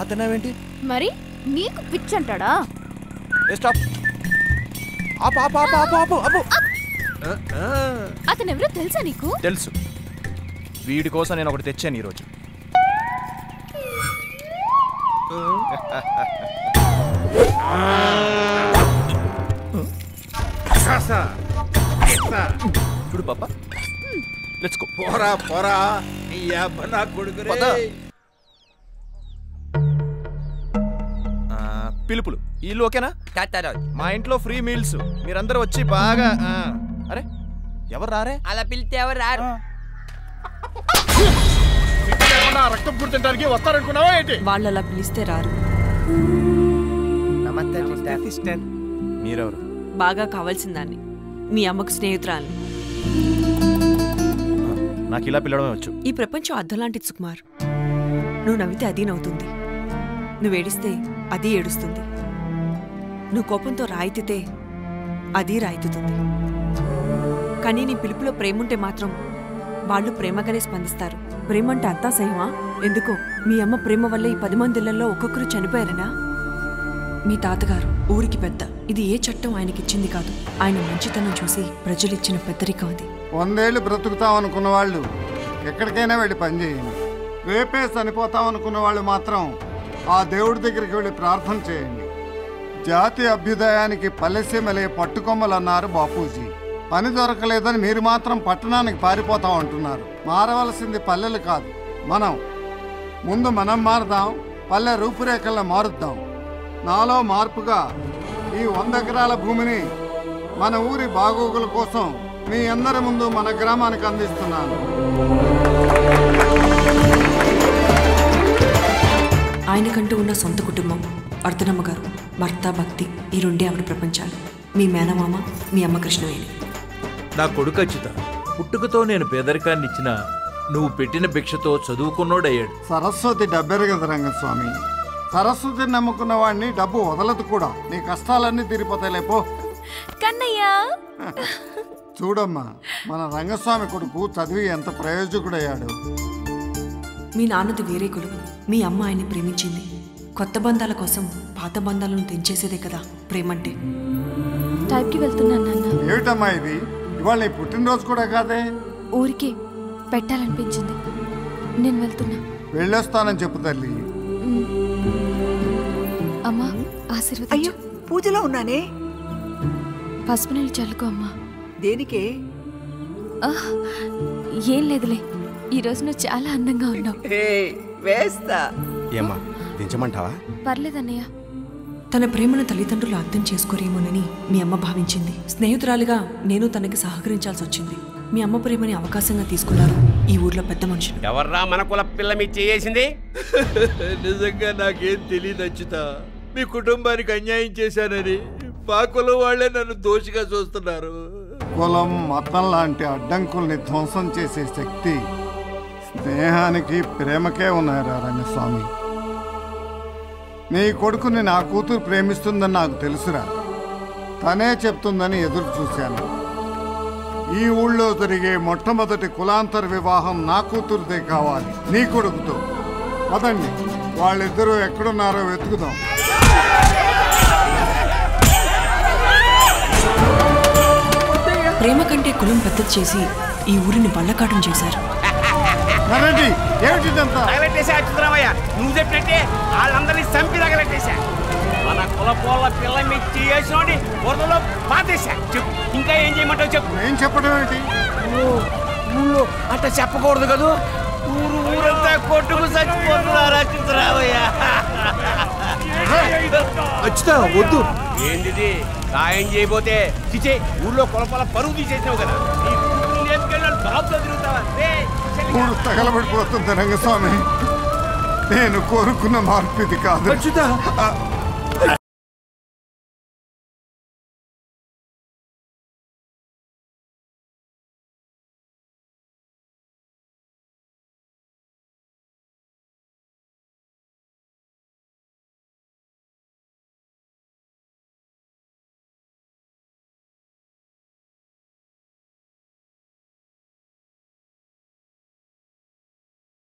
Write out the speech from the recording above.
అలా తిన్నావేంటి? మరి నీకు పిచ్చి అంటాడా? అతను ఎవరో తెలుసా నీకు? తెలుసు. వీడి కోసం నేను ఒకటి తెచ్చాను ఈరోజు. చూడు పాప, లెట్స్ గో. పోరా పోరా నా కొడుకు. పిలుపులు ఇల్లు ఓకేనా? మా ఇంట్లో ఫ్రీ మీల్స్, మీరందరూ వచ్చి బాగా. అరే ఎవరు రారే? అలా పిలితే ఎవరు రారు. రక్తం పుడుతుంటానికి వస్తారనుకున్నావా ఏంటి? వాళ్ళు అలా పిలిస్తే రారు. మీరెవరు? బాగా కావాల్సిందాన్ని, మీ అమ్మకు స్నేహితురాల్ని. నాకు ఇలా పిలవడమే వచ్చు. ఈ ప్రపంచం అద్దలాంటిది సుకుమార్. నువ్వు నవ్వితే అది నవ్వుతుంది, నువ్వు ఏడిస్తే అది ఏడుస్తుంది, నువ్వు కోపంతో రాయితితే అది రాయితుంది. కానీ నీ పిలుపులో ప్రేముంటే మాత్రం వాళ్ళు ప్రేమగానే స్పందిస్తారు. ప్రేమంటే అంతా సహమా? ఎందుకో మీ అమ్మ ప్రేమ వల్ల ఈ 10 మందిళ్లలో ఒక్కొక్కరు చనిపోయారనా? మీ తాతగారు ఊరికి పెద్ద, ఇది ఏ చట్టం ఆయనకిచ్చింది కాదు. ఆయన మంచితనం చూసి ప్రజలిచ్చిన పెద్దరికం అది. 100 ఏళ్ళు బ్రతుకుతాం అనుకున్న వాళ్ళు ఎక్కడికైనా వెళ్ళి పనిచేయండి. రేపే చనిపోతాం అనుకున్న వాళ్ళు మాత్రం ఆ దేవుడి దగ్గరికి వెళ్ళి ప్రార్థన చేయండి. జాతి అభ్యుదయానికి పల్లెసీమలే పట్టుకొమ్మలు అన్నారు బాపూజీ. పని దొరకలేదని మీరు మాత్రం పట్టణానికి పారిపోతాం అంటున్నారు. మారవలసింది పల్లెలు కాదు, మనం మారుదాం, పల్లె రూపురేఖలను మారుద్దాం. నాలో మార్పుగా ఈ 100 ఎకరాల భూమిని మన ఊరి బాగోగుల కోసం మీ అందరి ముందు మన గ్రామానికి అందిస్తున్నాను. ఆయనకంటూ ఉన్న సొంత కుటుంబం, అర్ధనమ్మ గారు, భర్త, భక్తి, ఈ రెండే ఆవిడ ప్రపంచాలు. మీ మేనమామ, మీ అమ్మ కృష్ణవేణి. నా కొడుకు అచ్యుత, పుట్టుకతో నేను పేదరికాన్ని ఇచ్చిన నువ్వు పెట్టిన భిక్షతో చదువుకున్నోడయ్యాడు. సరస్వతి డబ్బెరగదు రంగస్వామి. సరస్వతిని నమ్ముకున్న వాడిని డబ్బు వదలదు కూడా. నీ కష్టాలన్నీ తీరిపోతాయి లేపో. కన్నయ్య చూడమ్మా, మన రంగస్వామి కొడుకు చదివి ఎంత ప్రయోజకుడయ్యాడు. మీ నాన్నది వేరే కులం, మీ అమ్మ ఆయన్ని ప్రేమించింది. కొత్త బంధాల కోసం పాత బంధాలను తెంచేసేదే కదా ప్రేమంటే. టైప్కి వెళ్తున్నాను నాన్న. ఏమిటమ్మా ఇది? ఇవాళ నీ పుట్టినరోజు కూడా కాదే. ఊరికే పెట్టాలనిపించింది, నేను వెళ్తున్నా. వెళ్ళొస్తానని చెప్పు తల్లి. అమ్మా ఆశీర్వదించు. అయ్యో, పూజలో ఉన్నానే. పసుపు నీళ్ళు చల్లుకో అమ్మా. దేనికే? ఏం లేదులే, ఈరోజు నువ్వు చాలా అందంగా ఉన్నావు. వేస్తా. ఏమ్మా దించమంటావా? పర్లేదన్నయ్య. తన ప్రేమను తల్లిదండ్రులు అర్థం చేసుకోరేమోనని మీ అమ్మ భావించింది. స్నేహితురాలిగా నేను తనకి సహకరించాల్సి వచ్చింది. మీ అమ్మ ప్రేమని అవకాశంగా తీసుకున్నారు ఈ ఊర్లో పెద్ద మనుషులు. ఎవర్రా మన కుల పిల్ల మీ చేసింది? నిజంగా నాకేం తెలియదు అచ్యుత. మీ కుటుంబానికి అన్యాయం చేశానని మా కులం వాళ్లే నన్ను దోషిగా చూస్తున్నారు. కులం, మతం లాంటి అడ్డంకుల్ని ధ్వంసం చేసే శక్తి స్నేహానికి, ప్రేమకే ఉన్నారా రంగస్వామి. నీ కొడుకుని నా కూతురు ప్రేమిస్తుందని నాకు తెలుసురా. తనే చెప్తుందని ఎదురు చూశాను. ఈ ఊళ్ళో జరిగే మొట్టమొదటి కులాంతర వివాహం నా కూతురుదే కావాలి, నీ కొడుకుతో. పదండి, వాళ్ళిద్దరూ ఎక్కడున్నారో వెతుకుదాం. ప్రేమ కంటే కులం పెద్దది చేసి ఈ ఊరిని బళ్ళకాటం చేశారు. నువ్వు చెప్పినట్టే వాళ్ళందరినీ చంపి తగలెట్టేశా. మన కుల పోల పిల్ల మీకు చేసినోడి వరదలో పాతేశా. చెప్పు, ఇంకా ఏం చేయమంటావు చెప్పు. ఏం చెప్పడం ఏంటి? ఊళ్ళో అట్లా చెప్పకూడదు కదా. ఊరంతా కొట్టుకు చచ్చిపోతున్నారు అచ్యుతరావయ్యా. అచ్యుత వద్దు. ఏంటిది సాయం చేయబోతే చిచే ఊళ్ళో కొలపల పరువు తీసేసినావు కదా. బాబుతో తిరుగుతావా? ఊరు తగలబడిపోతుంది రంగస్వామి. నేను కోరుకున్న మార్పు ఇది కాదు. అచ్యుత